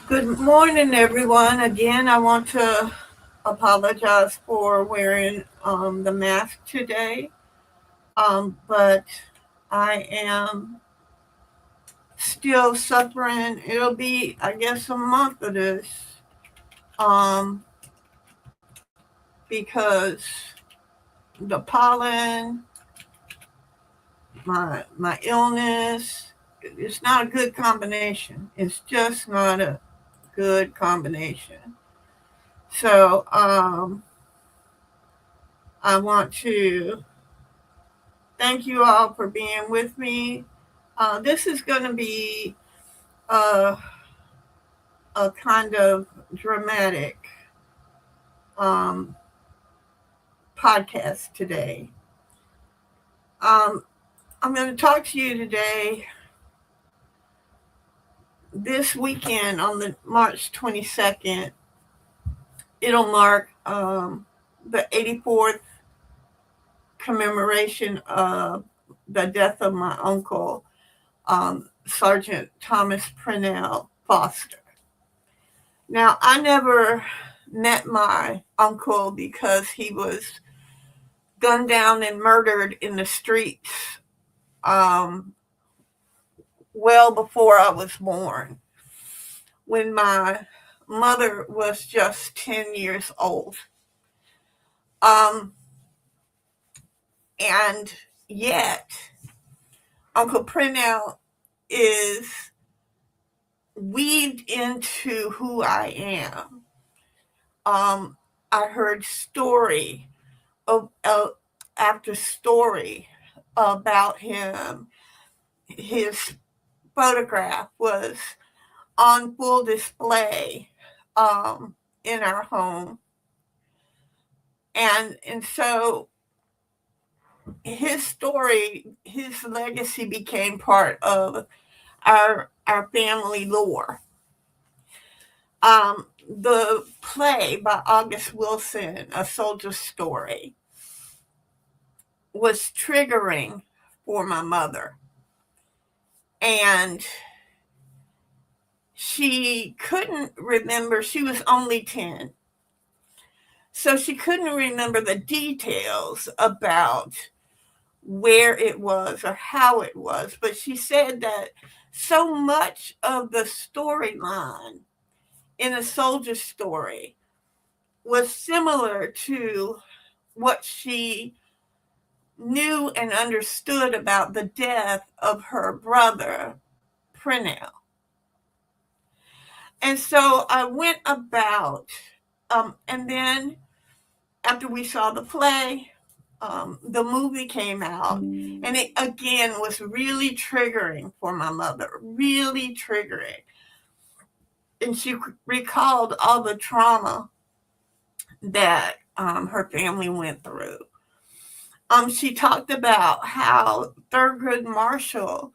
Good morning, everyone. Again, I want to apologize for wearing the mask today, but I am still suffering. It'll be, I guess, a month of this um, because the pollen, my illness, it's not a good combination. It's just not a good combination. So I want to thank you all for being with me. This is going to be a, a kind of dramatic um, podcast today. Um, I'm going to talk to you today this weekend on the March 22nd. It'll mark the 84th commemoration of the death of my uncle, Sergeant Thomas Purnell Foster. Now, I never met my uncle because he was gunned down and murdered in the streets um, well before I was born, when my mother was just 10 years old. Um, and yet, Uncle Purnell is weaved into who I am. I heard story after story about him. His photograph was on full display in our home, and so his story, his legacy became part of our family lore. The play by August Wilson, A Soldier's Story, was triggering for my mother. And she couldn't remember, she was only 10. So she couldn't remember the details about where it was or how it was. But she said that so much of the storyline in A Soldier's Story was similar to what she knew and understood about the death of her brother, Purnell. And so I went about, and then after we saw the play, the movie came out, and it again was really triggering for my mother, really triggering. And she recalled all the trauma that her family went through. She talked about how Thurgood Marshall,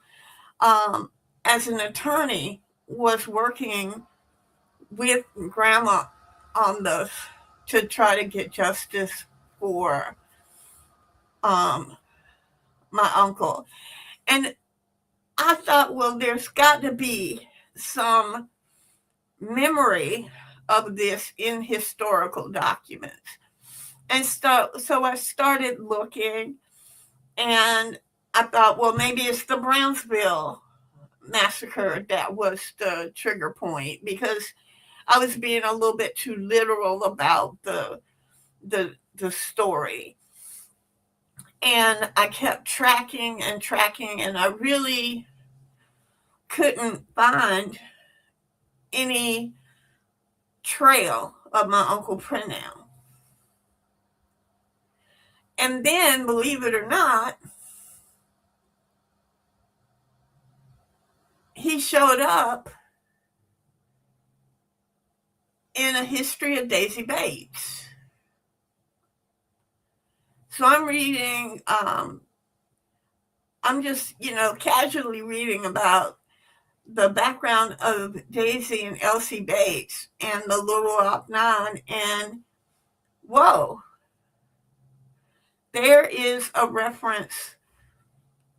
as an attorney, was working with Grandma on the to try to get justice for um, my uncle. And I thought, well, there's got to be some memory of this in historical documents. And so I started looking, and I thought, well, maybe it's the Brownsville massacre that was the trigger point, because I was being a little bit too literal about the story. And I kept tracking and tracking, and I really couldn't find any trail of my Uncle Purnell. And then, believe it or not, he showed up in A History of Daisy Bates. So I'm reading, I'm just, casually reading about the background of Daisy and Elsie Bates and the Little Rock Nine, and whoa, there is a reference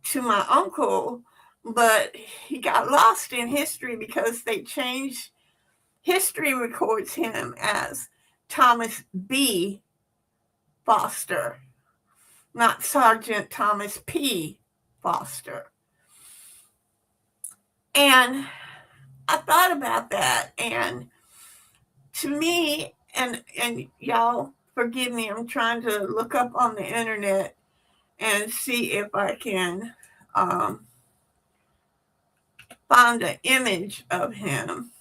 to my uncle, but he got lost in history because they changed History records him as Thomas B. Foster, not Sergeant Thomas P. Foster. And I thought about that, and to me, and y'all forgive me, I'm trying to look up on the internet and see if I can find an image of him.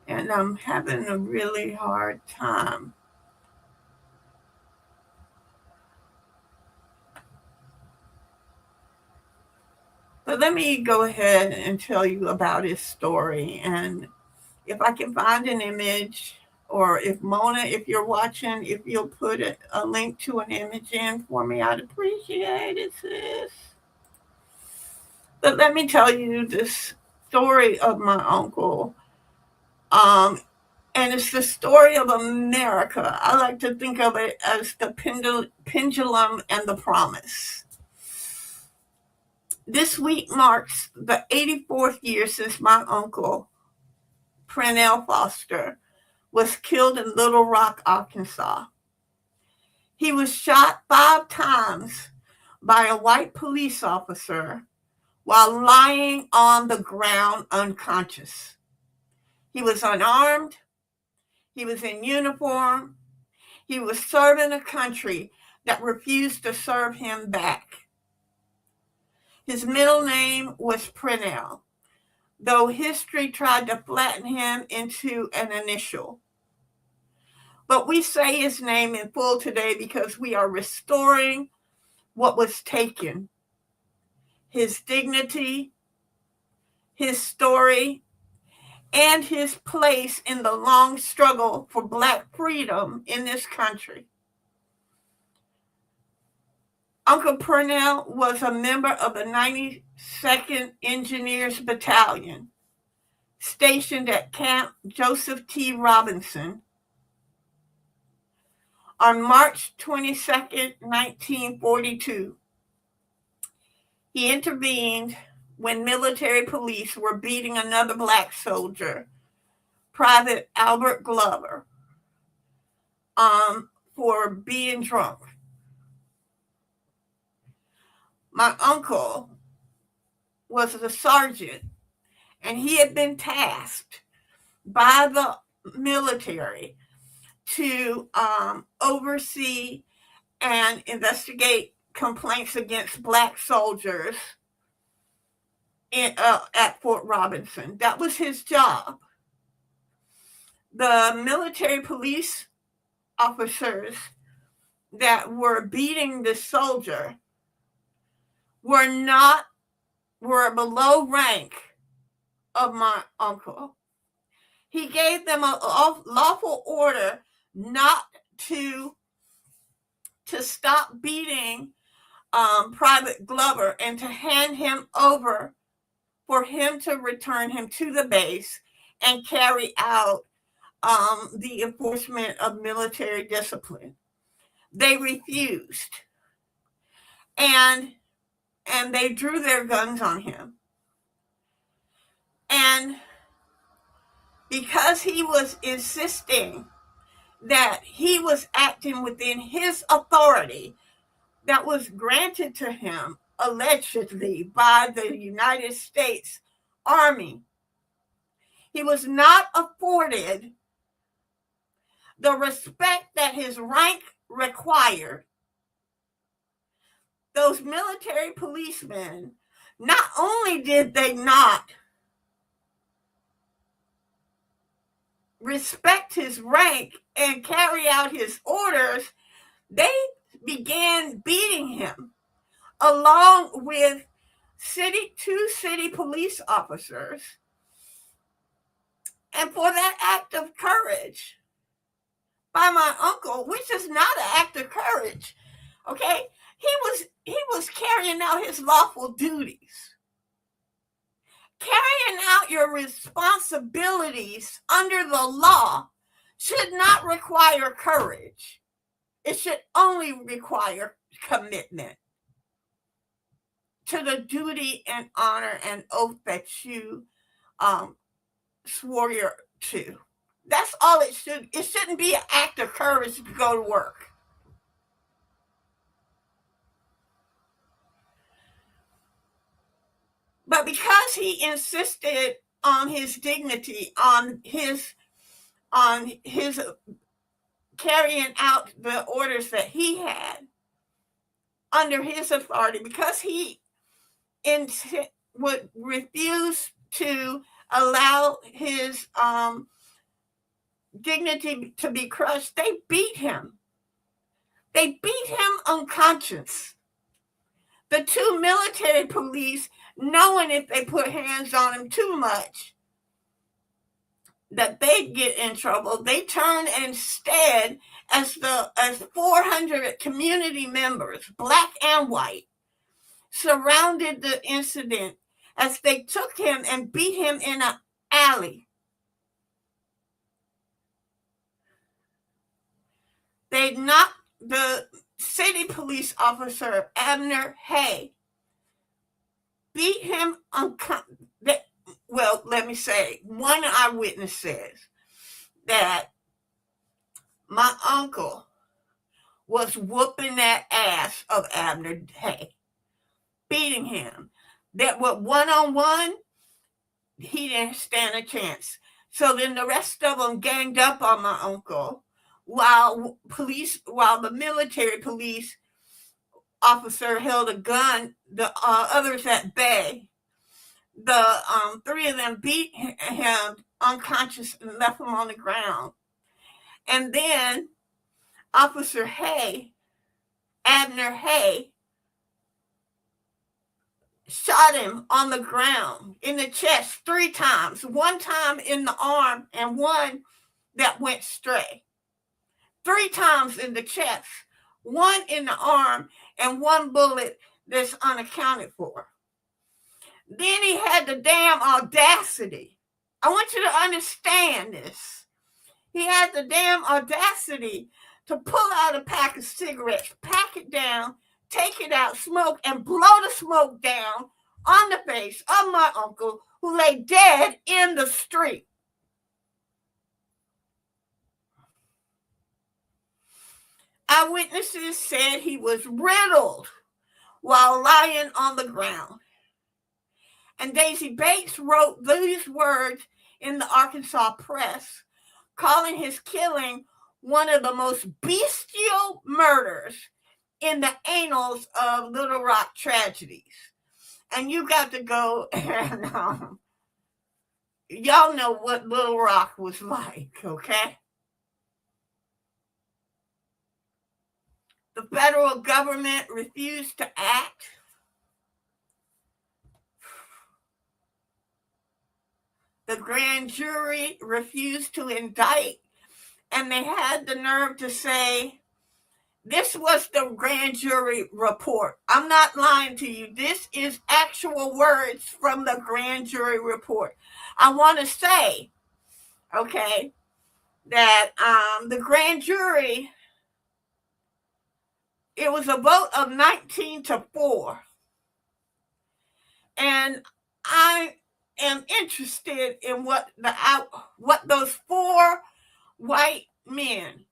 And I'm having a really hard time. But let me go ahead and tell you about his story. And if I can find an image, or if Mona, if you're watching, if you'll put a link to an image in for me, I'd appreciate it, sis. But let me tell you this story of my uncle. And it's the story of America. I like to think of it as the pendulum and the promise. This week marks the 84th year since my uncle, Pernell Foster, was killed in Little Rock, Arkansas. He was shot 5 times by a white police officer while lying on the ground unconscious. He was unarmed. He was in uniform. He was serving a country that refused to serve him back. His middle name was Pernell, though history tried to flatten him into an initial. But we say his name in full today because we are restoring what was taken. His dignity, his story, and his place in the long struggle for Black freedom in this country. Uncle Pernell was a member of the 92nd Engineers Battalion, stationed at Camp Joseph T. Robinson. On March 22nd, 1942, he intervened when military police were beating another Black soldier, Private Albert Glover, for being drunk. My uncle was a sergeant, and he had been tasked by the military to oversee and investigate complaints against Black soldiers at Fort Robinson. That was his job. The military police officers that were beating the soldier were below rank of my uncle. He gave them a lawful order not to stop beating Private Glover and to hand him over for him to return him to the base and carry out the enforcement of military discipline. They refused, and they drew their guns on him. And because he was insisting that he was acting within his authority that was granted to him allegedly by the United States Army, he was not afforded the respect that his rank required. Those military policemen, not only did they not respect his rank and carry out his orders, they began beating him along with two city police officers. And for that act of courage, by my uncle, which is not an act of courage. Okay, he was carrying out his lawful duties. Carrying out your responsibilities under the law should not require courage. It should only require commitment to the duty and honor and oath that you swore to. That's all it should. It shouldn't be an act of courage to go to work. But because he insisted on his dignity, on his carrying out the orders that he had under his authority, because he would refuse to allow his dignity to be crushed, they beat him. They beat him unconscious. The two military police, knowing if they put hands on him too much, that they'd get in trouble, they turned instead as 400 community members, black and white, surrounded the incident as they took him and beat him in an alley. They knocked the city police officer, Abner Hay, beat him well, let me say, one eyewitness says that my uncle was whooping that ass of Abner Hay, beating him. That what one-on-one, he didn't stand a chance. So then the rest of them ganged up on my uncle while the military police officer held a gun, the others at bay. The three of them beat him unconscious and left him on the ground. And then Officer Hay, Abner Hay, shot him on the ground in the chest 3 times, one time in the arm and one that went stray. 3 times in the chest, one in the arm, and one bullet that's unaccounted for. Then he had the damn audacity. I want you to understand this. He had the damn audacity to pull out a pack of cigarettes, pack it down, take it out, smoke, and blow the smoke down on the face of my uncle, who lay dead in the street. Eyewitnesses said he was riddled while lying on the ground. And Daisy Bates wrote these words in the Arkansas Press, calling his killing one of the most bestial murders in the annals of Little Rock tragedies. And you got to go and y'all know what Little Rock was like, okay? The federal government refused to act. The grand jury refused to indict, and they had the nerve to say, this was the grand jury report. I'm not lying to you. This is actual words from the grand jury report. I want to say, okay, that the grand jury, it was a vote of 19-4. And I am interested in what those 4 white men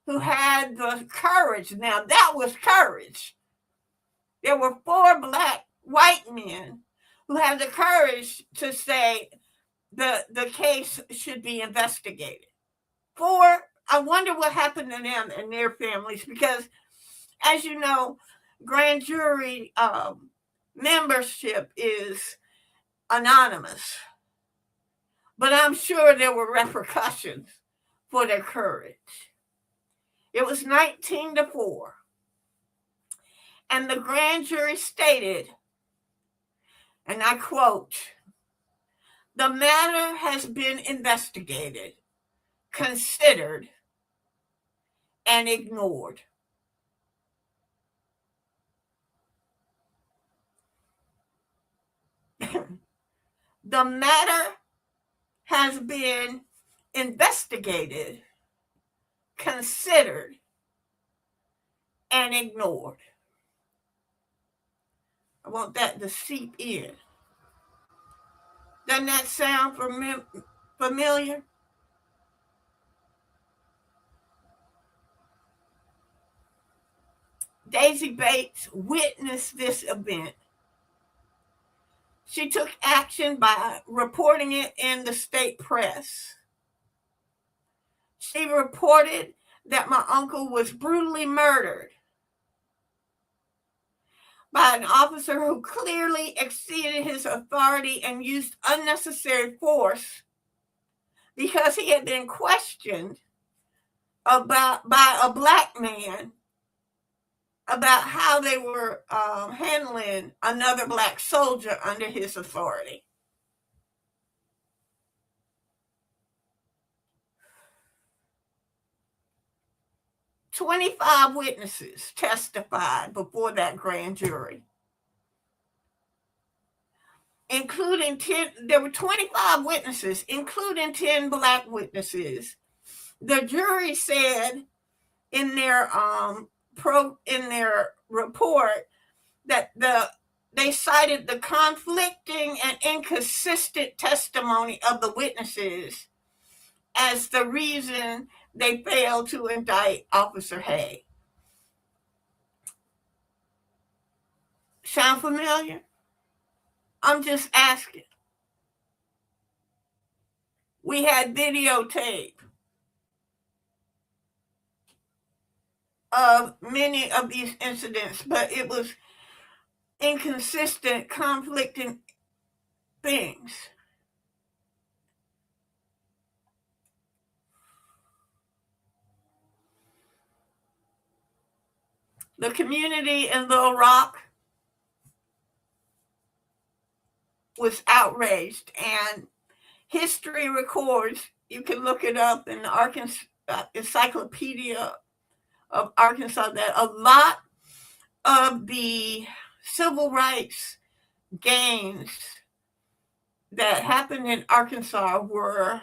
who had the courage. Now that was courage. There were 4 black white men who had the courage to say the case should be investigated. 4, I wonder what happened to them and their families, because as you know, grand jury membership is anonymous. But I'm sure there were repercussions for their courage. It was 19-4. And the grand jury stated, and I quote, "The matter has been investigated, considered, and ignored. The matter has been investigated, considered, and ignored. I want that to seep in. Doesn't that sound familiar? Daisy Bates witnessed this event. She took action by reporting it in the state press. She reported that my uncle was brutally murdered by an officer who clearly exceeded his authority and used unnecessary force because he had been questioned by a black man about how they were handling another black soldier under his authority. "25 witnesses testified before that grand jury, including 10. There were 25 witnesses, including 10 black witnesses. The jury said in their report that they cited the conflicting and inconsistent testimony of the witnesses as the reason they failed to indict Officer Hay. Sound familiar? I'm just asking. We had videotape of many of these incidents, but it was inconsistent, conflicting things. The community in Little Rock was outraged, and history records, you can look it up in the Arkansas Encyclopedia of Arkansas, that a lot of the civil rights gains that happened in Arkansas were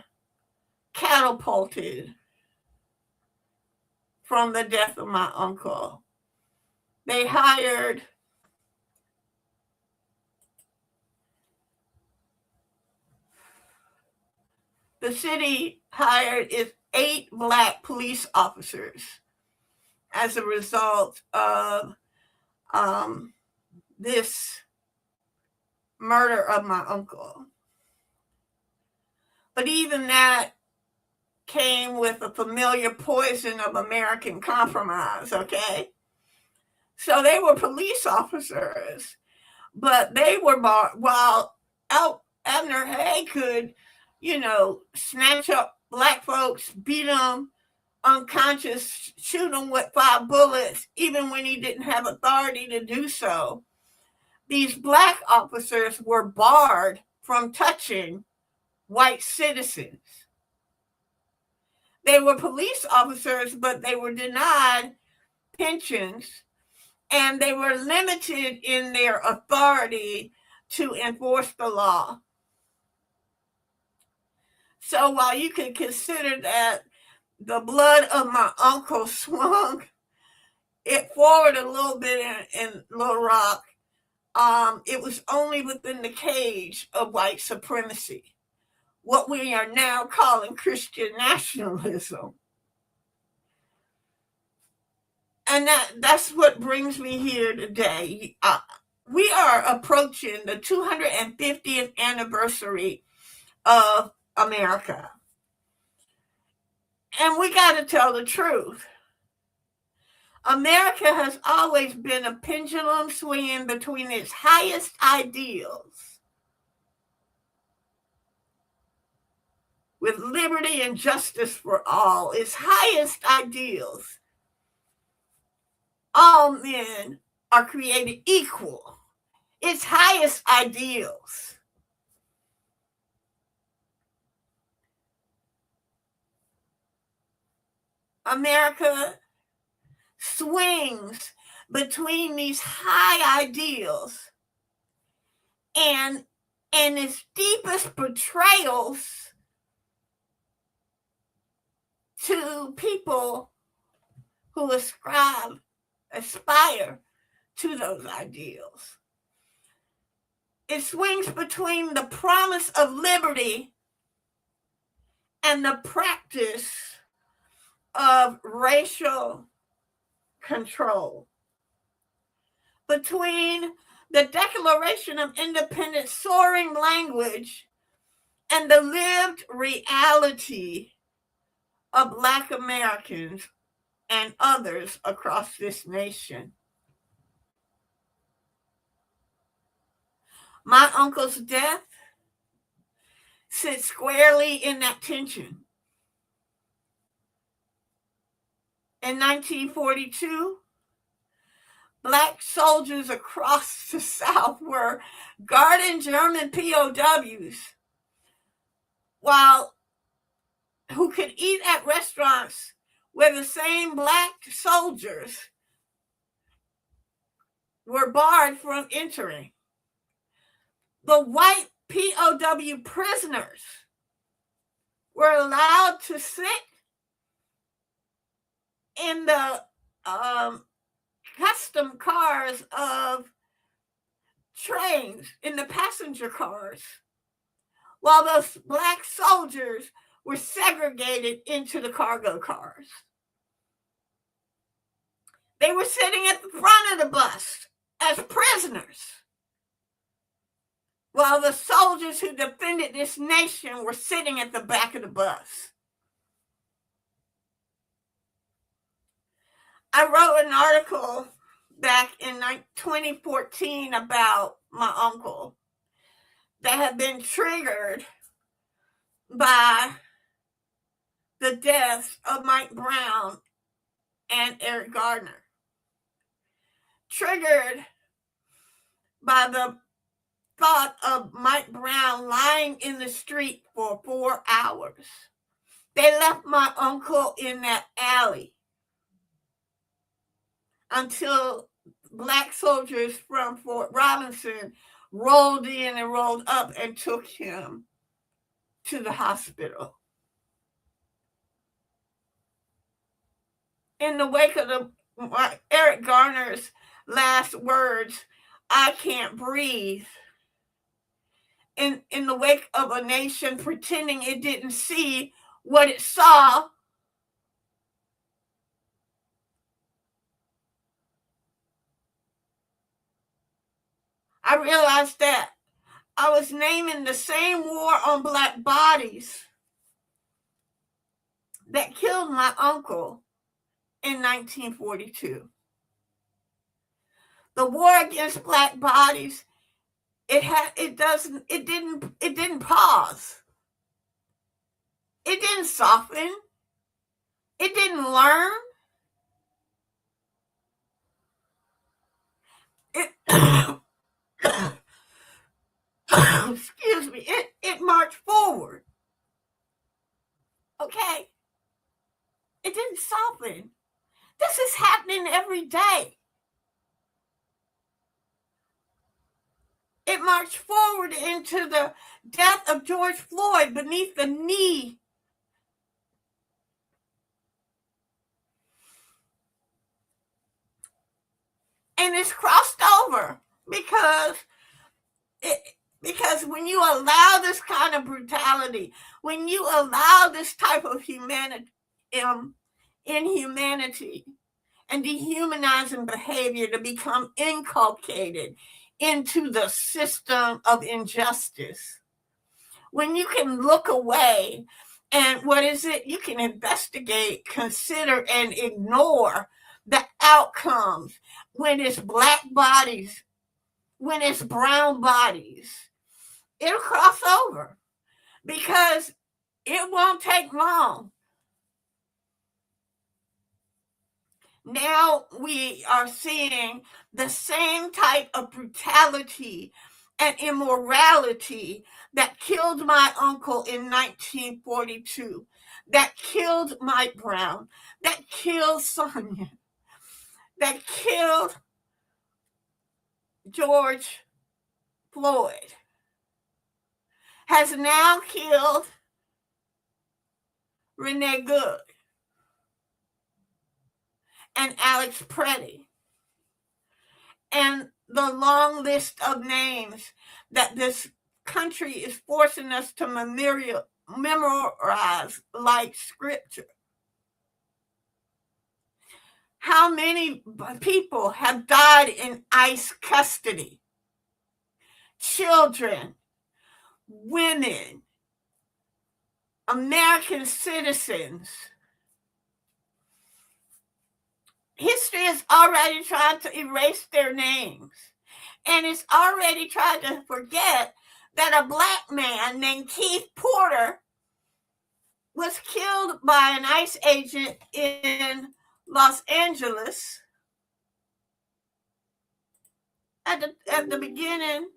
catapulted from the death of my uncle. They hired the city hired 8 black police officers as a result of this murder of my uncle. But even that came with a familiar poison of American compromise, okay? So they were police officers, but they were while Abner Hay could, snatch up black folks, beat them unconscious, shoot them with 5 bullets, even when he didn't have authority to do so. These black officers were barred from touching white citizens. They were police officers, but they were denied pensions, and they were limited in their authority to enforce the law. So while you can consider that the blood of my uncle swung it forward a little bit in Little Rock, it was only within the cage of white supremacy, what we are now calling Christian nationalism. And that's what brings me here today. We are approaching the 250th anniversary of America. And we got to tell the truth. America has always been a pendulum swinging between its highest ideals, with liberty and justice for all, its highest ideals. All men are created equal, its highest ideals. America swings between these high ideals and its deepest betrayals to people who aspire to those ideals. It swings between the promise of liberty and the practice of racial control. Between the Declaration of Independence soaring language and the lived reality of Black Americans and others across this nation. My uncle's death sits squarely in that tension. In 1942, Black soldiers across the South were guarding German POWs who could eat at restaurants where the same Black soldiers were barred from entering. The white POW prisoners were allowed to sit in the custom cars of trains, in the passenger cars, while those Black soldiers were segregated into the cargo cars. They were sitting at the front of the bus as prisoners, while the soldiers who defended this nation were sitting at the back of the bus. I wrote an article back in 2014 about my uncle that had been triggered by the deaths of Mike Brown and Eric Gardner. Triggered by the thought of Mike Brown lying in the street for 4 hours. They left my uncle in that alley until Black soldiers from Fort Robinson rolled in and rolled up and took him to the hospital. In the wake of Eric Garner's last words, "I can't breathe," in the wake of a nation pretending it didn't see what it saw, I realized that I was naming the same war on Black bodies that killed my uncle in 1942. The war against Black bodies, it didn't pause. It didn't soften. It didn't learn. Excuse me, it marched forward. Okay? It didn't soften. This is happening every day. It marched forward into the death of George Floyd beneath the knee and it's crossed over because when you allow this kind of brutality, when you allow this type of inhumanity and dehumanizing behavior to become inculcated into the system of injustice, when you can look away and you can investigate, consider, and ignore the outcomes when it's Black bodies, when it's brown bodies, it'll cross over because it won't take long. Now we are seeing the same type of brutality and immorality that killed my uncle in 1942, that killed Mike Brown, that killed Sonia, that killed George Floyd has now killed Renee Good and Alex Preddy, and the long list of names that this country is forcing us to memorize like scripture. How many people have died in ICE custody? Children, women, American citizens. History is already trying to erase their names, and it's already trying to forget that a black man named Keith Porter was killed by an ICE agent in Los Angeles at the beginning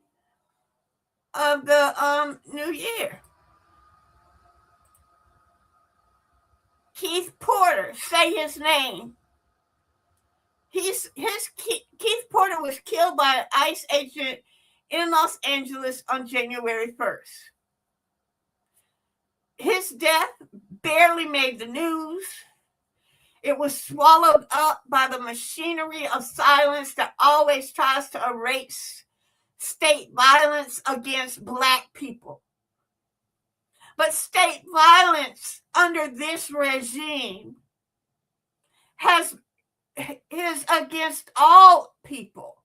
of the new year. Keith Porter, say his name. Keith Porter was killed by an ICE agent in Los Angeles on January 1st. His death barely made the news. It was swallowed up by the machinery of silence that always tries to erase state violence against Black people. But state violence under this regime is against all people.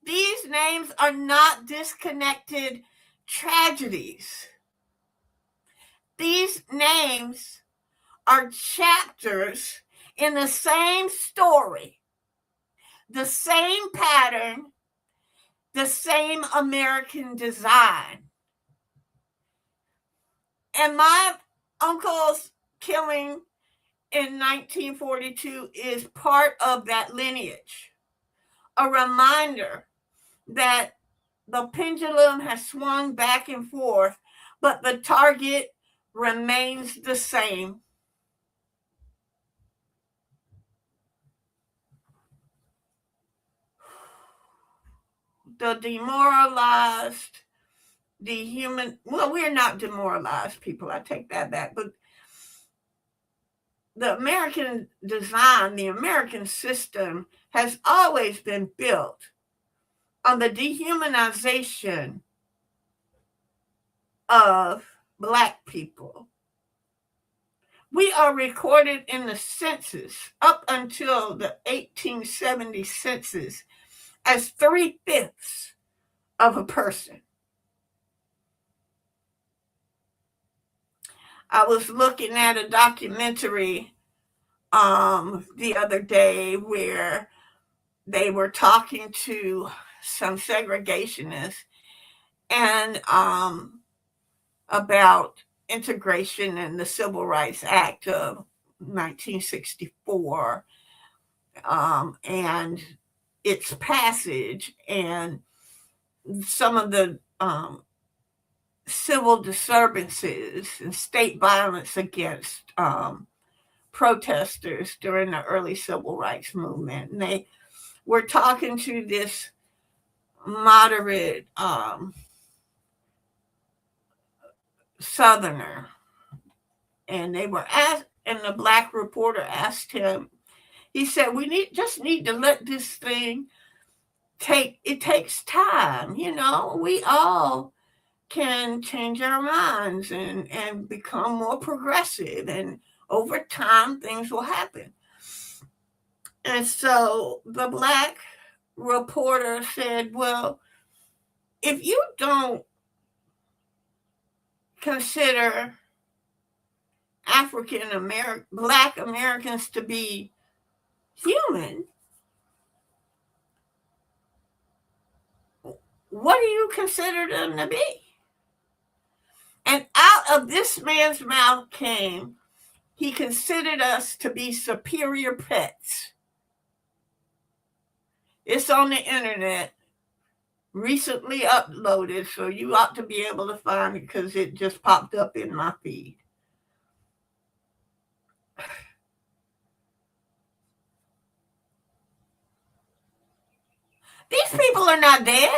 These names are not disconnected tragedies. These names are chapters in the same story, the same pattern, the same American design. And my uncle's killing in 1942 is part of that lineage, a reminder that the pendulum has swung back and forth, but the target remains the same. The demoralized, we're not demoralized people, I take that back, but the American design, the American system has always been built on the dehumanization of Black people. We are recorded in the census up until the 1870 census as 3/5 of a person. I was looking at a documentary the other day where they were talking to some segregationists and about integration in the Civil Rights Act of 1964 and its passage and some of the civil disturbances and state violence against protesters during the early civil rights movement. And they were talking to this moderate Southerner, and they were asked, and the Black reporter asked him, he said, we just need to let this thing it takes time. We all can change our minds and become more progressive, and over time things will happen. And so the Black reporter said, well, if you don't consider Black Americans to be human, what do you consider them to be? And out of this man's mouth came, he considered us to be superior pets. It's on the internet, recently uploaded, so you ought to be able to find it because it just popped up in my feed. These people are not dead.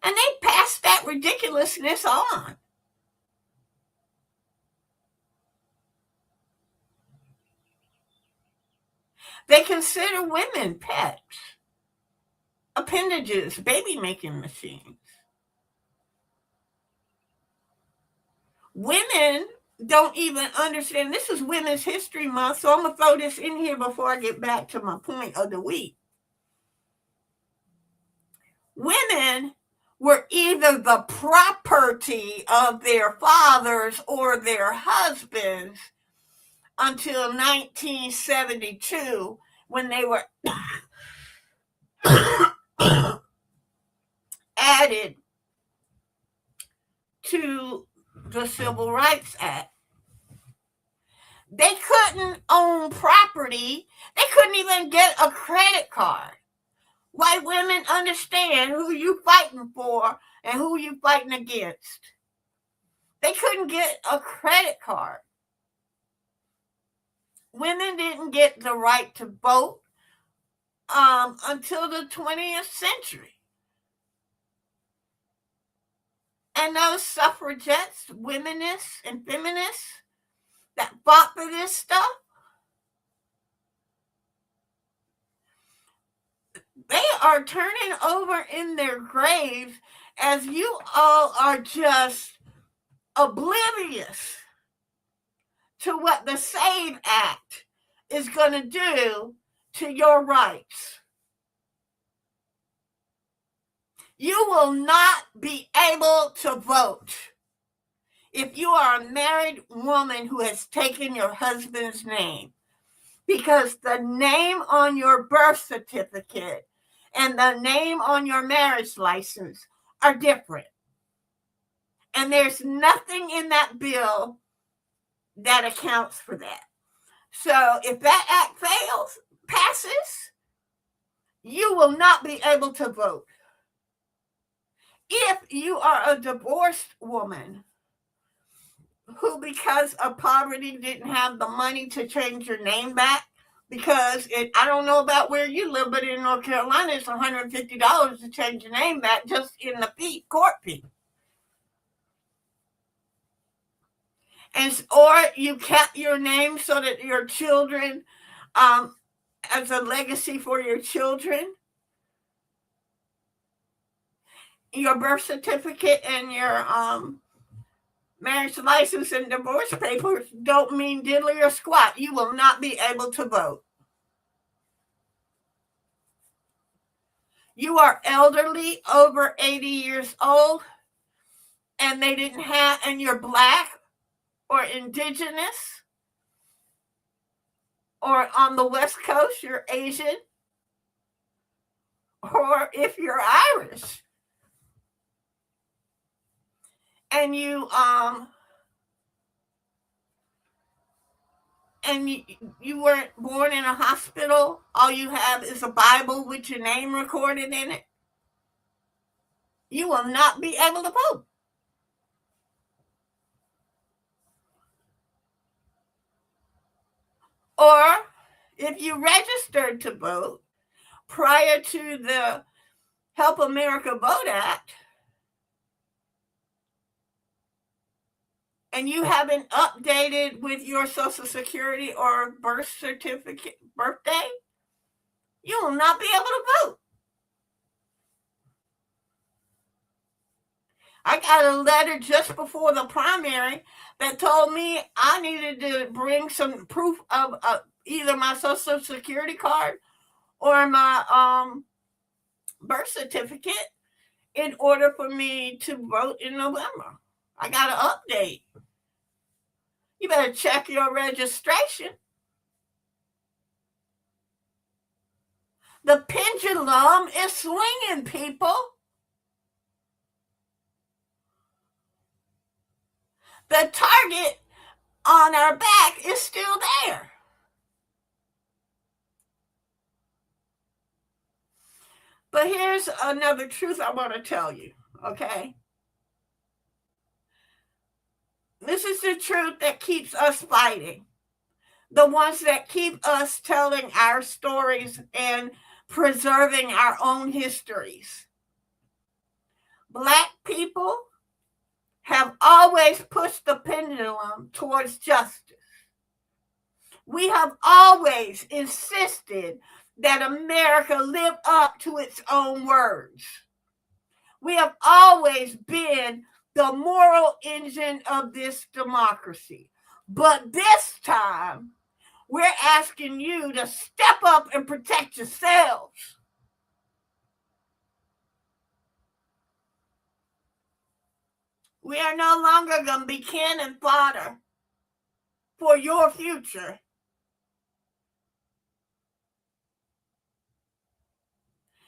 And they pass that ridiculousness on. They consider women pets, appendages, baby making machines. Women don't even understand. This is Women's History Month, so I'm going to throw this in here before I get back to my point of the week. Women were either the property of their fathers or their husbands until 1972 when they were added to the Civil Rights Act. They couldn't own property. They couldn't even get a credit card. White women understand who you fighting for and who you fighting against. They couldn't get a credit card. Women didn't get the right to vote until the 20th century. And those suffragettes, womenists, and feminists that fought for this stuff, they are turning over in their graves as you all are just oblivious to what the SAVE Act is going to do to your rights. You will not be able to vote if you are a married woman who has taken your husband's name, because the name on your birth certificate and the name on your marriage license are different. And there's nothing in that bill that accounts for that. So if that act passes, you will not be able to vote. If you are a divorced woman who, because of poverty, didn't have the money to change your name back, because I don't know about where you live, but in North Carolina, it's $150 to change your name back just in the court fee. Or you kept your name so that your children, as a legacy for your children, your birth certificate and your marriage license and divorce papers don't mean diddly or squat. You will not be able to vote. You are elderly, over 80 years old, and they didn't have, and you're Black or Indigenous, or on the West Coast, you're Asian, or if you're Irish, and you weren't born in a hospital, all you have is a Bible with your name recorded in it, you will not be able to vote. Or if you registered to vote prior to the Help America Vote Act, and you haven't updated with your Social Security or birth certificate birthday, you will not be able to vote. I got a letter just before the primary that told me I needed to bring some proof of either my Social Security card or my birth certificate in order for me to vote in November. I got to update. You better check your registration. The pendulum is swinging, people. The target on our back is still there. But here's another truth I want to tell you, okay? This is the truth that keeps us fighting. the ones that keep us telling our stories and preserving our own histories. Black people have always pushed the pendulum towards justice. We have always insisted that America live up to its own words. We have always been the moral engine of this democracy. But this time, we're asking you to step up and protect yourselves. We are no longer going to be cannon fodder for your future.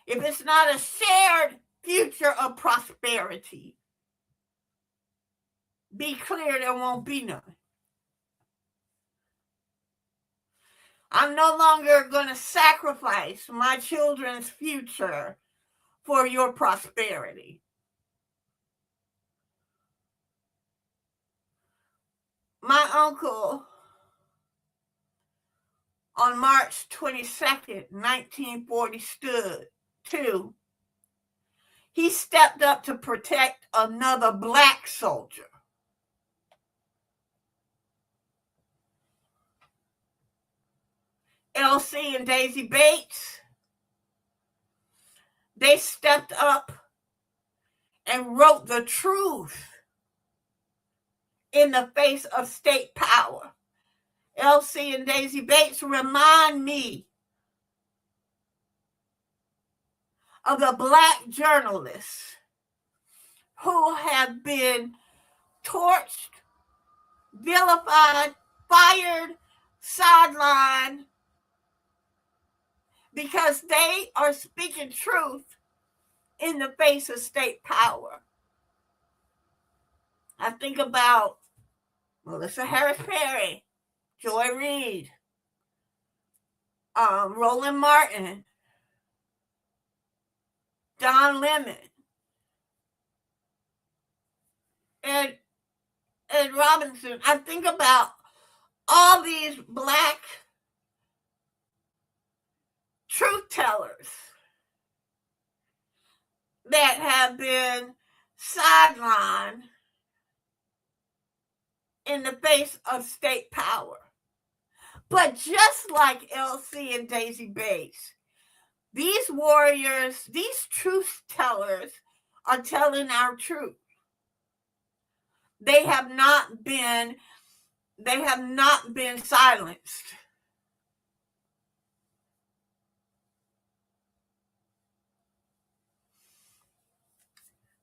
If it's not a shared future of prosperity, be clear there won't be none. I'm no longer going to sacrifice my children's future for your prosperity. My uncle, on March 22nd, 1942, he stepped up to protect another black soldier. Elsie and Daisy Bates, they stepped up and wrote the truth in the face of state power. Elsie and Daisy Bates remind me of the black journalists who have been torched, vilified, fired, sidelined, because they are speaking truth in the face of state power. I think about Melissa Harris Perry, Joy Reid, Roland Martin, Don Lemon, and Robinson. I think about all these black truth tellers that have been sidelined in the face of state power. But just like Elsie and Daisy Bates, these warriors, these truth tellers are telling our truth. They have not been silenced.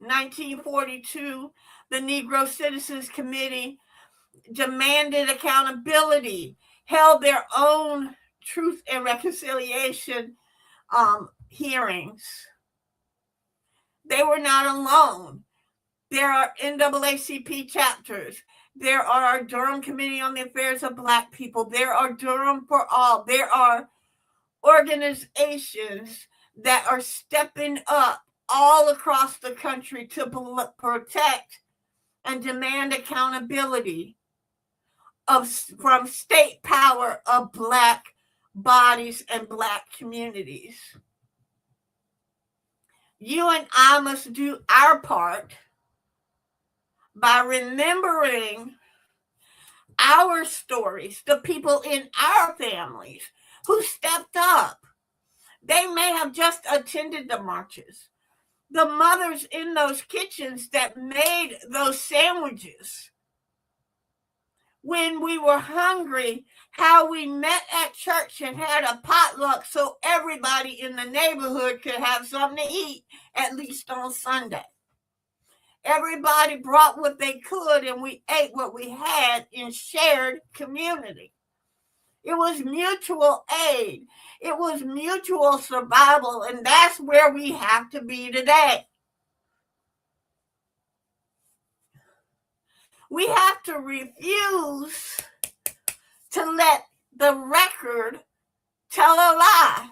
In 1942, the Negro Citizens Committee demanded accountability, held their own Truth and Reconciliation hearings. They were not alone. There are NAACP chapters. There are Durham Committee on the Affairs of Black People. There are Durham for All. There are organizations that are stepping up all across the country to protect and demand accountability from state power of black bodies and black communities. You and I must do our part by remembering our stories, the people in our families who stepped up. They may have just attended the marches. The mothers in those kitchens that made those sandwiches when we were hungry, how we met at church and had a potluck so everybody in the neighborhood could have something to eat, at least on Sunday. Everybody brought what they could and we ate what we had in shared community. It was mutual aid. It was mutual survival, and that's where we have to be today. We have to refuse to let the record tell a lie.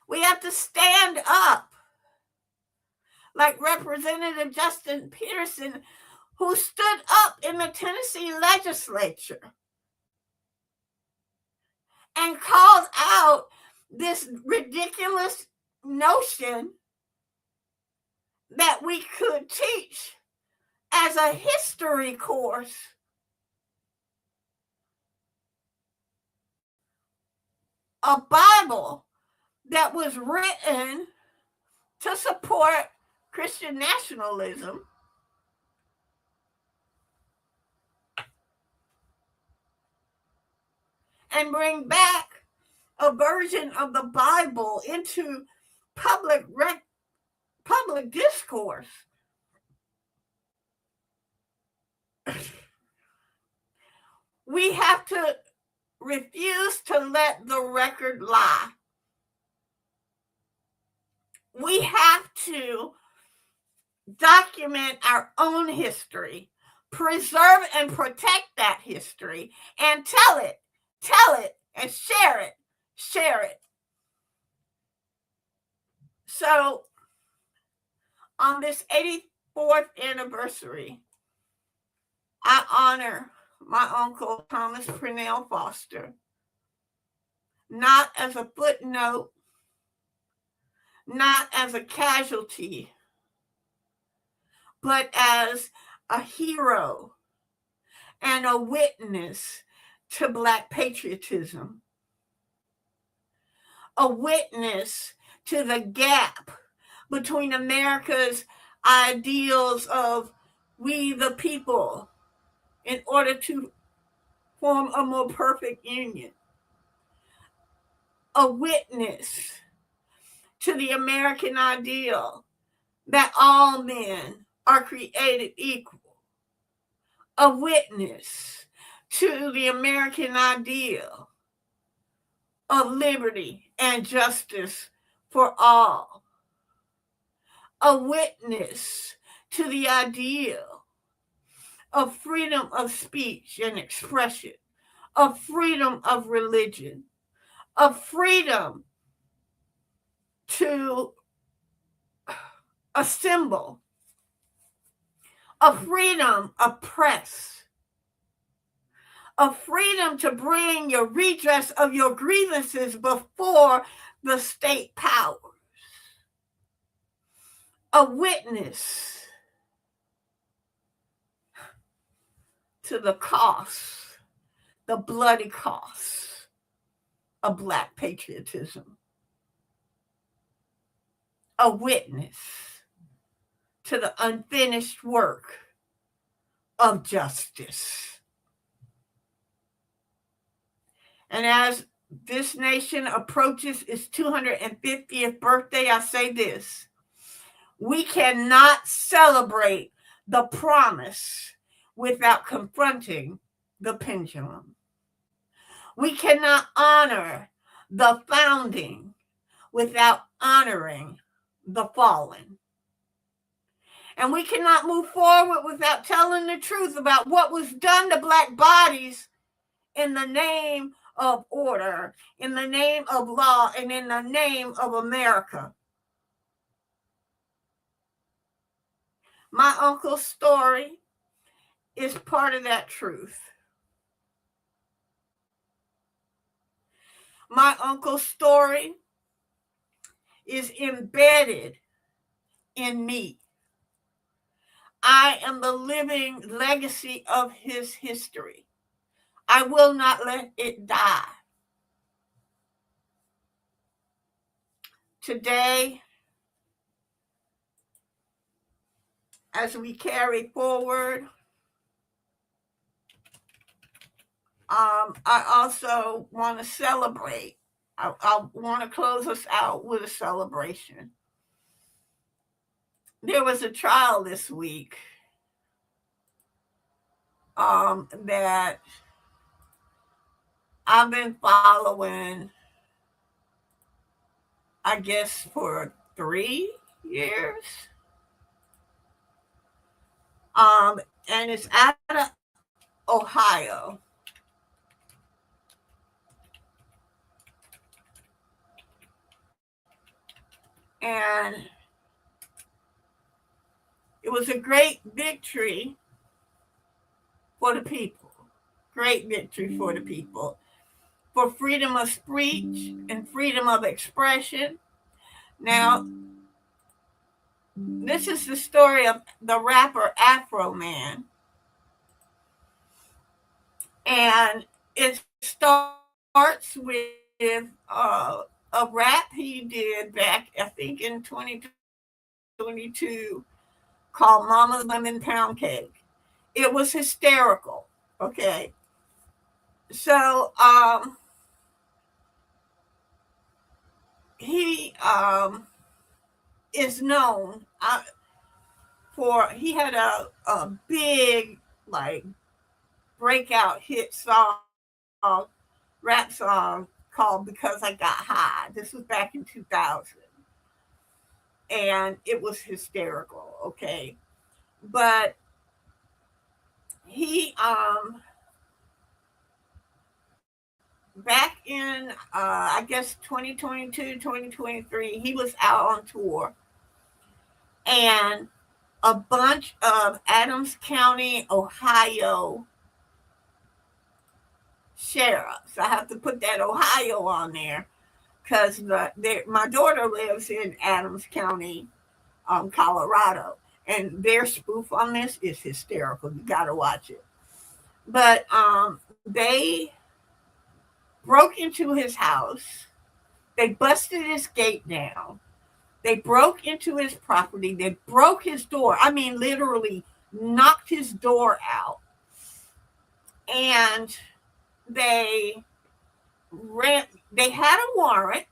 We have to stand up like Representative Justin Peterson, who stood up in the Tennessee legislature and called out this ridiculous notion that we could teach as a history course a Bible that was written to support Christian nationalism and bring back a version of the Bible into public discourse. We have to refuse to let the record lie. We have to document our own history, preserve and protect that history, and tell it, and share it. So, on this 84th anniversary, I honor my uncle, Thomas Purnell Foster, not as a footnote, not as a casualty, but as a hero and a witness to Black patriotism, a witness to the gap between America's ideals of we the people in order to form a more perfect union, a witness to the American ideal that all men are created equal, a witness to the American ideal of liberty and justice for all, a witness to the ideal of freedom of speech and expression, of freedom of religion, of freedom to assemble, of freedom of press, of freedom to bring your redress of your grievances before the state powers, a witness to the cost, the bloody cost of Black patriotism, a witness to the unfinished work of justice. And as this nation approaches its 250th birthday, I say this: we cannot celebrate the promise without confronting the pendulum. We cannot honor the founding without honoring the fallen. And we cannot move forward without telling the truth about what was done to Black bodies in the name of order, in the name of law, and in the name of America. My uncle's story is part of that truth. My uncle's story is embedded in me. I am the living legacy of his history. I will not let it die. Today, as we carry forward, I also want to celebrate. I want to close us out with a celebration. There was a trial this week that I've been following, I guess, for 3 years. And it's out of Ohio. And it was a great victory for the people. Great victory for the people. For freedom of speech and freedom of expression. Now, this is the story of the rapper Afro Man. And it starts with a rap he did back, I think, in 2022 called Mama's Lemon Pound Cake. It was hysterical, okay? So he is known for, he had a big, like, breakout hit song, rap song called Because I Got High. This was back in 2000. And it was hysterical, okay? But he, back in, I guess, 2022, 2023, he was out on tour. And a bunch of Adams County, Ohio sheriffs, I have to put that Ohio on there because my daughter lives in Adams County, Colorado, and their spoof on this is hysterical. You got to watch it. But they broke into his house. They busted his gate down. They broke into his property. They broke his door. I mean, literally knocked his door out. And they had a warrant.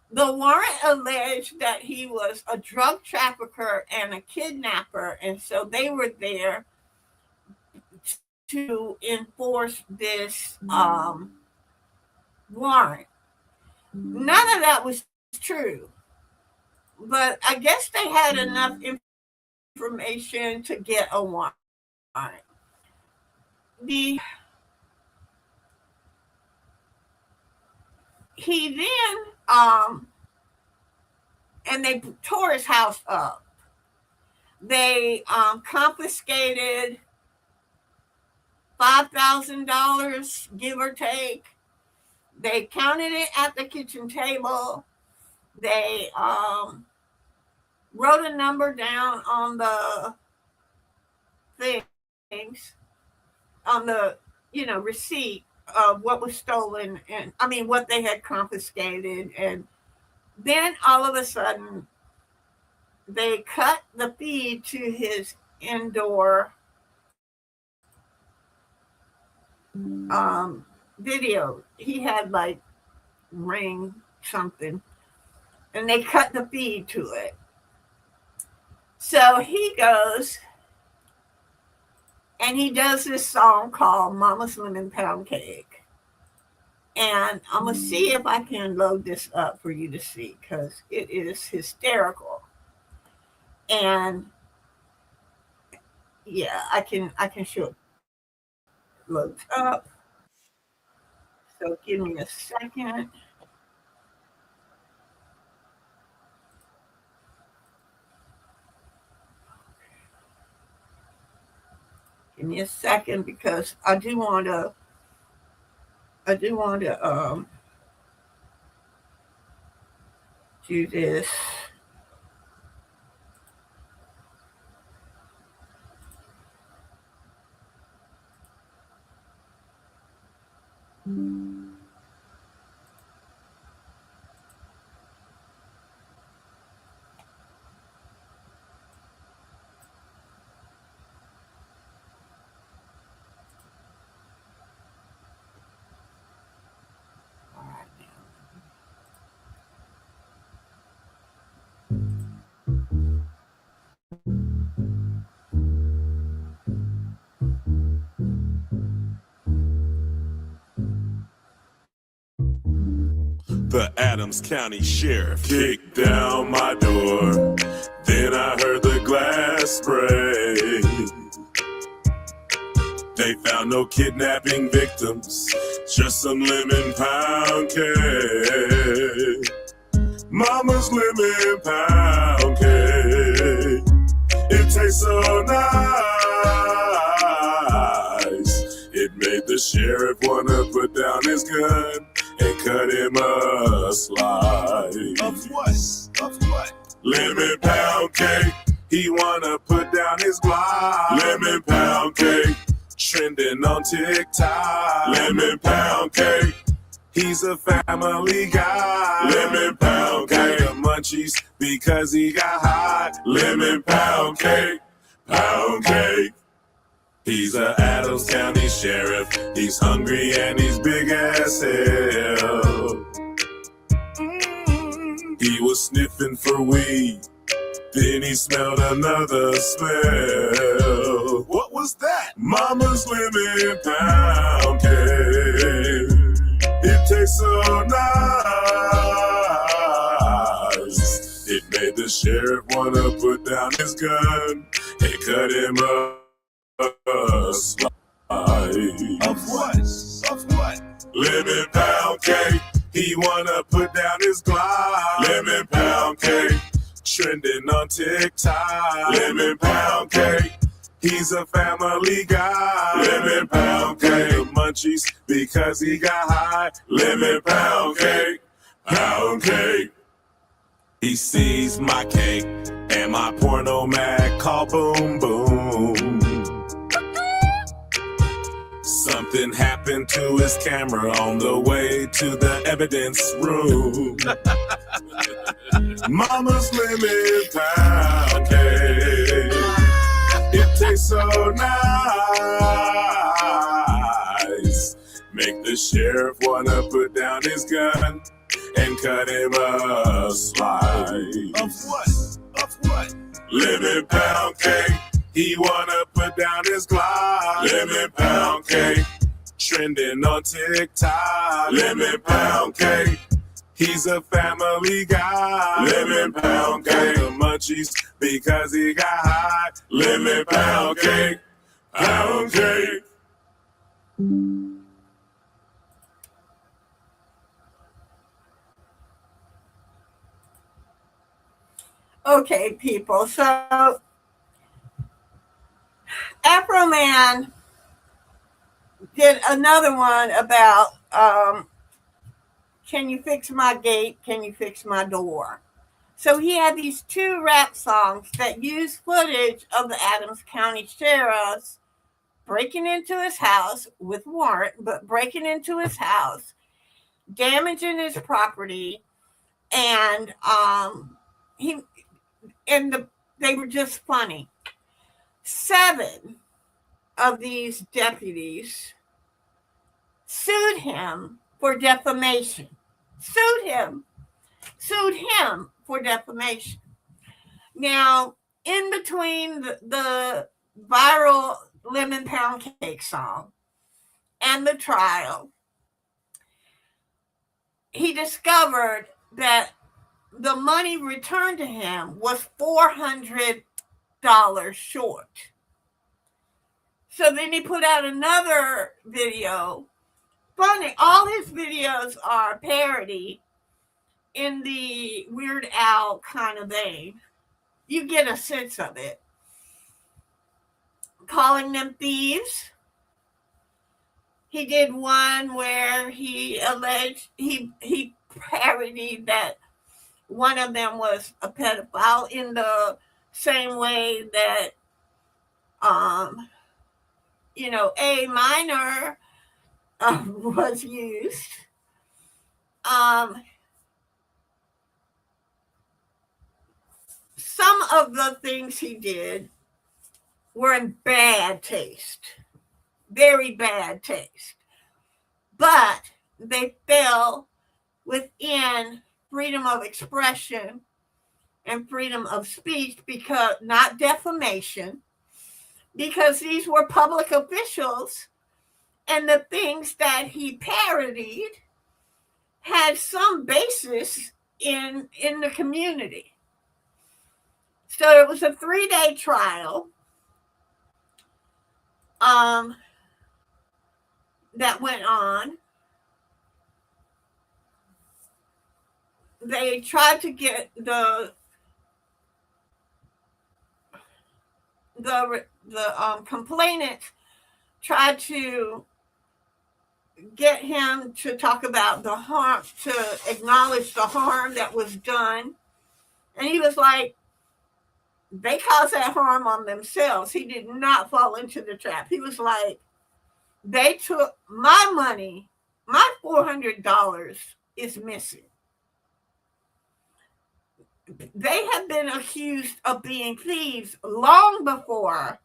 The warrant alleged that he was a drug trafficker and a kidnapper, and so they were there to enforce this warrant. None of that was true, but I guess they had enough information to get a warrant. He then and they tore his house up. They confiscated $5,000, give or take. They counted it at the kitchen table. They wrote a number down on the things, on the receipt of what was stolen, and I mean what they had confiscated. And then all of a sudden they cut the feed to his indoor video. He had like Ring something, and they cut the feed to it. So he goes and he does this song called Mama's Lemon Pound Cake. And I'm going to see if I can load this up for you to see, because it is hysterical. And yeah, I can show it. Loads up. So give me a second. Give me a second, because I do want to do this. The Adams County Sheriff kicked down my door. Then I heard the glass break. They found no kidnapping victims, just some lemon pound cake. Mama's lemon pound cake. It tastes so nice. wanna put down his gun and cut him a slice. Of what? Of what? Lemon pound cake. He wanna put down his block. Lemon pound cake. Trending on TikTok. Lemon pound cake. He's a family guy. Lemon pound cake. The munchies because he got hot. Lemon pound cake. Pound cake. He's a Adams County sheriff. He's hungry and he's big as hell. He was sniffing for weed. Then he smelled another smell. What was that? Mama's lemon pound cake. It tastes so nice. It made the sheriff wanna put down his gun and cut him a slice. Of what? Of what? Lemon pound cake. He wanna put down his Glock. Lemon pound cake. Trending on TikTok. Lemon pound cake. He's a family guy. Lemon pound cake. The munchies because he got high. Lemon pound cake. Pound cake. He sees my cake and my porno mag call boom boom. Something happened to his camera on the way to the evidence room. Mama's lemon pound cake. It tastes so nice. Make the sheriff wanna put down his gun and cut him a slice. Of what? Of what? Lemon pound cake. He wanna put down his Glock. Lemon pound cake. Trending on TikTok. Lemon pound cake. He's a family guy. Lemon pound cake. The munchies because he got high. Lemon pound cake. Pound cake. Okay, people. So Afro Man did another one about can you fix my gate? Can you fix my door? So he had these two rap songs that use footage of the Adams County sheriffs breaking into his house with warrant, but breaking into his house, damaging his property, and they were just funny. 7 of these deputies sued him for defamation. Sued him for defamation. Now, in between the viral Lemon Pound Cake song and the trial, he discovered that the money returned to him was $400 short. So then he put out another video. Funny, all his videos are parody in the Weird Al kind of vein. You get a sense of it. Calling them thieves. He did one where he alleged, he parodied that one of them was a pedophile in the same way that, a minor was used. Some of the things he did were in bad taste, very bad taste, but they fell within freedom of expression and freedom of speech, because not defamation, because these were public officials, and the things that he parodied had some basis in the community. So it was a 3-day trial that went on. They tried to get the complainant tried to get him to talk about the harm, to acknowledge the harm that was done. And he was like, they caused that harm on themselves. He did not fall into the trap. He was like, they took my money, my $400 is missing. They have been accused of being thieves long before,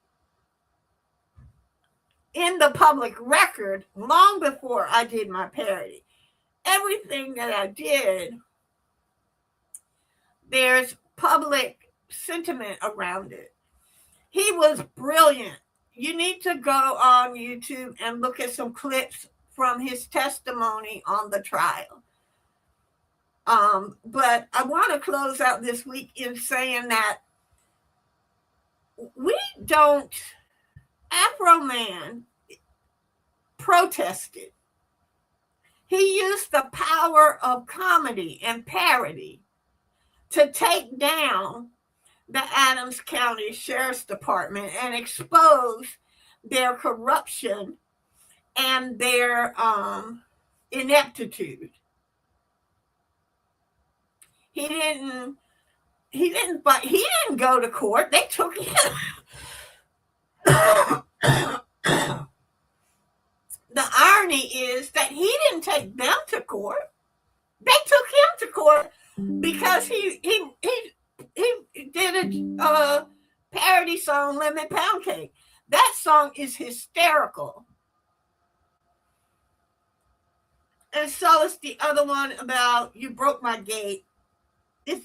in the public record, long before I did my parody. Everything that I did, there's public sentiment around it. He was brilliant. You need to go on YouTube and look at some clips from his testimony on the trial. But I want to close out this week in saying that we don't, Afro Man protested. He used the power of comedy and parody to take down the Adams County Sheriff's Department and expose their corruption and their ineptitude. He didn't go to court. They took him. The irony is that he didn't take them to court. They took him to court because he did a parody song, Lemon Pound Cake. That song is hysterical. And so is the other one about You Broke My Gate.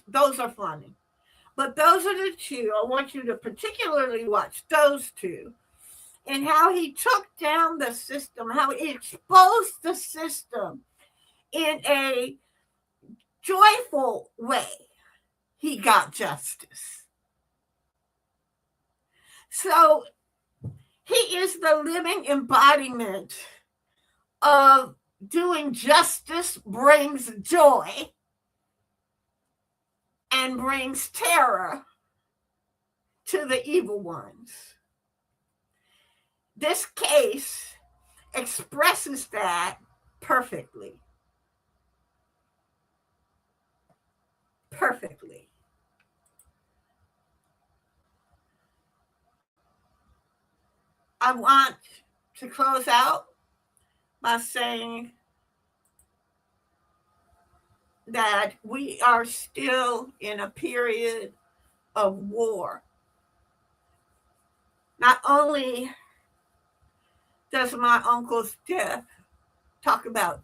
Those are funny. But those are the two. I want you to particularly watch those two. And how he took down the system, how he exposed the system in a joyful way. He got justice. So he is the living embodiment of doing justice brings joy and brings terror to the evil ones. This case expresses that perfectly. Perfectly. I want to close out by saying that we are still in a period of war. Not only does my uncle's death talk about,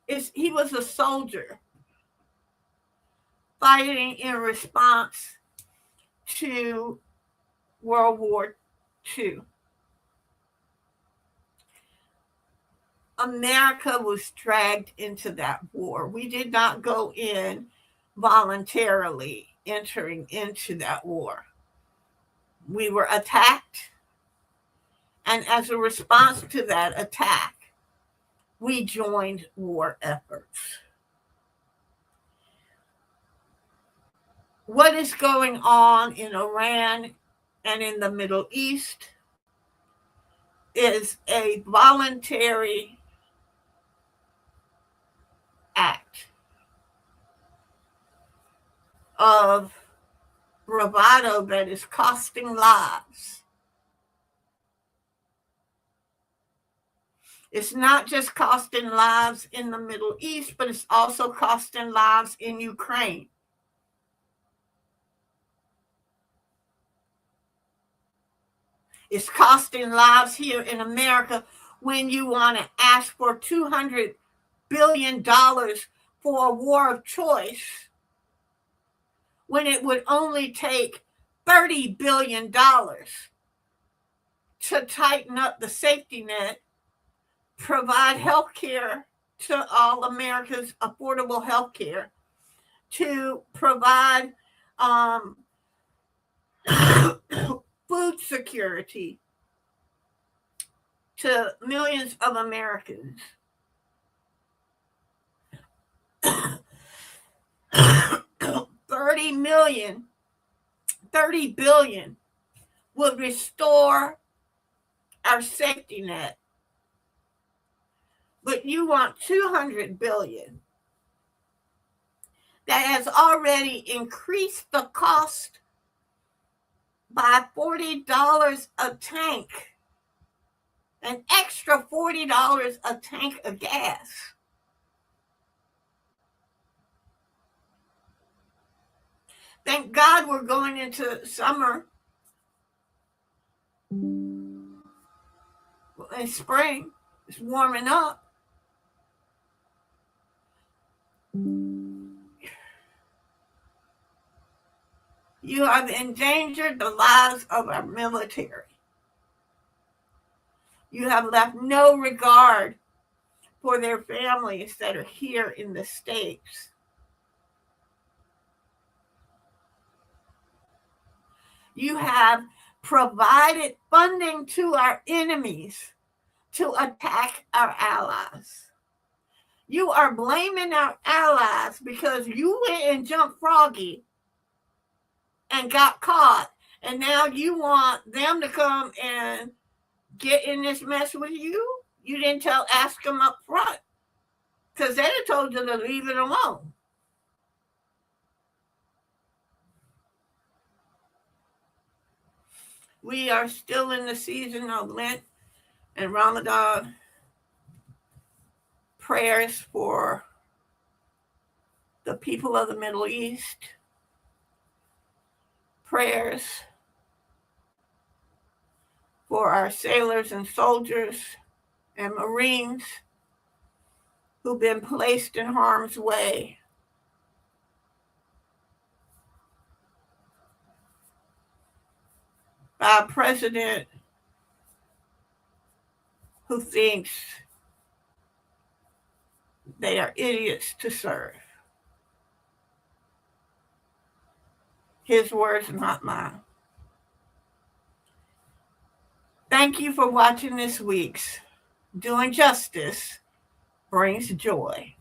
he was a soldier fighting in response to World War II. America was dragged into that war. We did not go in voluntarily entering into that war. We were attacked, and as a response to that attack, we joined war efforts. What is going on in Iran and in the Middle East is a voluntary act of bravado that is costing lives. It's not just costing lives in the Middle East, but it's also costing lives in Ukraine. It's costing lives here in America when you want to ask for $200 billion for a war of choice, when it would only take $30 billion to tighten up the safety net, provide health care to all America's affordable health care, to provide food security to millions of Americans. $30 billion would restore our safety net but you want $200 billion. That has already increased the cost by $40 a tank, an extra $40 a tank of gas. Thank God we're going into summer and spring. It's warming up. You have endangered the lives of our military. You have left no regard for their families that are here in the States. You have provided funding to our enemies to attack our allies. You are blaming our allies because you went and jumped Froggy and got caught, and now you want them to come and get in this mess with you? You didn't ask them up front, because they'd have told you to leave it alone. We are still in the season of Lent and Ramadan. Prayers for the people of the Middle East. Prayers for our sailors and soldiers and Marines who've been placed in harm's way. By a president who thinks they are idiots to serve. His words, not mine. Thank you for watching this week's Doing Justice Brings Joy.